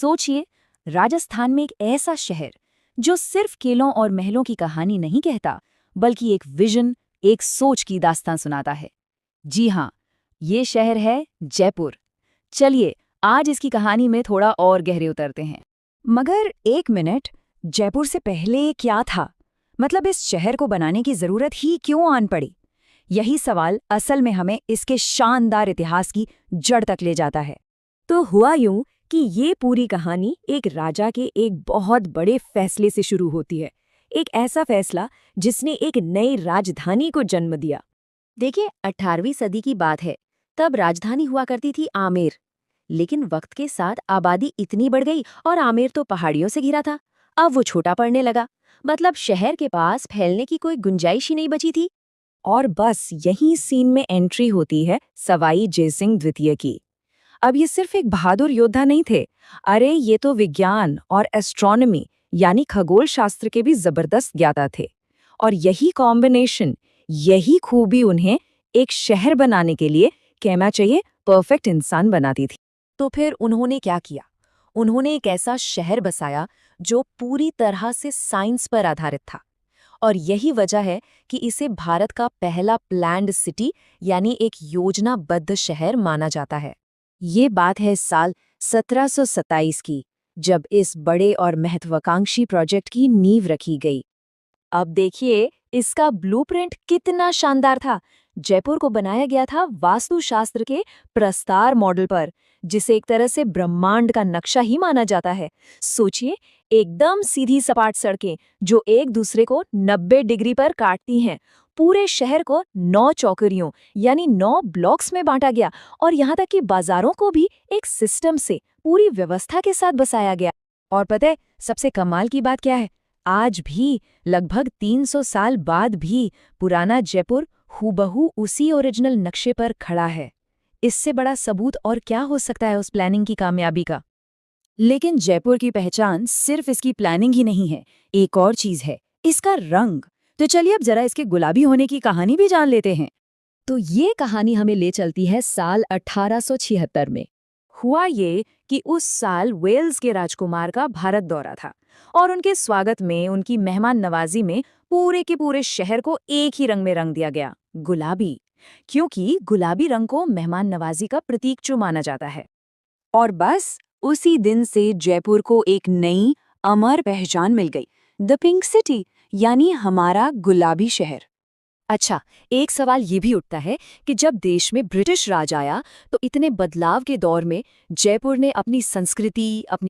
सोचिए, राजस्थान में एक ऐसा शहर जो सिर्फ किलों और महलों की कहानी नहीं कहता, बल्कि एक विजन, एक सोच की दास्तान सुनाता है। जी हाँ, ये शहर है जयपुर। चलिए, आज इसकी कहानी में थोड़ा और गहरे उतरते हैं। मगर एक मिनट, जयपुर से पहले क्या था? मतलब इस शहर को बनाने की जरूरत ही क्यों आन पड़ी? यही सवाल असल में हमें इसके शानदार इतिहास की जड़ तक ले जाता है। तो हुआ यूं कि ये पूरी कहानी एक राजा के एक बहुत बड़े फैसले से शुरू होती है। एक ऐसा फैसला जिसने एक नई राजधानी को जन्म दिया। देखिए, 18वीं सदी की बात है। तब राजधानी हुआ करती थी आमेर। लेकिन वक्त के साथ आबादी इतनी बढ़ गई और आमेर तो पहाड़ियों से घिरा था। अब वो छोटा पड़ने लगा। मतलब शहर के पास फैलने की कोई गुंजाइश ही नहीं बची थी। और बस यही सीन में एंट्री होती है सवाई जयसिंह द्वितीय की। अब ये सिर्फ एक बहादुर योद्धा नहीं थे। अरे ये तो विज्ञान और एस्ट्रोनॉमी यानी खगोल शास्त्र के भी जबरदस्त ज्ञाता थे। और यही कॉम्बिनेशन, यही खूबी उन्हें एक शहर बनाने के लिए, कहना चाहिए, परफेक्ट इंसान बनाती थी। तो फिर उन्होंने क्या किया? उन्होंने एक ऐसा शहर बसाया जो पूरी तरह से साइंस पर आधारित था। और यही वजह है कि इसे भारत का पहला प्लान्ड सिटी यानी एक योजनाबद्ध शहर माना जाता है। ये बात है साल 1727 की, जब इस बड़े और महत्वाकांक्षी प्रोजेक्ट की नींव रखी गई। अब देखिए, इसका ब्लूप्रिंट कितना शानदार था। जयपुर को बनाया गया था वास्तुशास्त्र के प्रस्तार मॉडल पर, जिसे एक तरह से ब्रह्मांड का नक्शा ही माना जाता है। सोचिए, एकदम सीधी सपाट सड़कें जो एक दूसरे को 90 डिग्री पर काटती हैं। पूरे शहर को 9 चौकरियों यानी 9 ब्लॉक्स में बांटा गया, और यहाँ तक कि बाजारों को भी एक सिस्टम से, पूरी व्यवस्था के साथ बसाया गया। और पता है सबसे कमाल की बात क्या है? आज भी, लगभग 300 साल बाद भी, पुराना जयपुर हूबहू उसी ओरिजिनल नक्शे पर खड़ा है। इससे बड़ा सबूत और क्या हो सकता है उस प्लानिंग की कामयाबी का? लेकिन जयपुर की पहचान सिर्फ इसकी प्लानिंग ही नहीं है, एक और चीज है, इसका रंग। तो चलिए अब जरा इसके गुलाबी होने की कहानी भी जान लेते हैं। तो ये कहानी हमें ले चलती है साल 1876 में। हुआ ये कि उस साल वेल्स के राजकुमार का भारत दौरा था, और उनके स्वागत में, उनकी मेहमान नवाजी में पूरे के पूरे शहर को एक ही रंग में रंग दिया गया, गुलाबी। क्योंकि गुलाबी रंग को मेहमान नवाजी का प्रतीक जो माना जाता है। और बस उसी दिन से जयपुर को एक नई अमर पहचान मिल गई, द पिंक सिटी, यानी हमारा गुलाबी शहर। अच्छा, एक सवाल ये भी उठता है कि जब देश में ब्रिटिश राज आया, तो इतने बदलाव के दौर में जयपुर ने अपनी संस्कृति, अपनी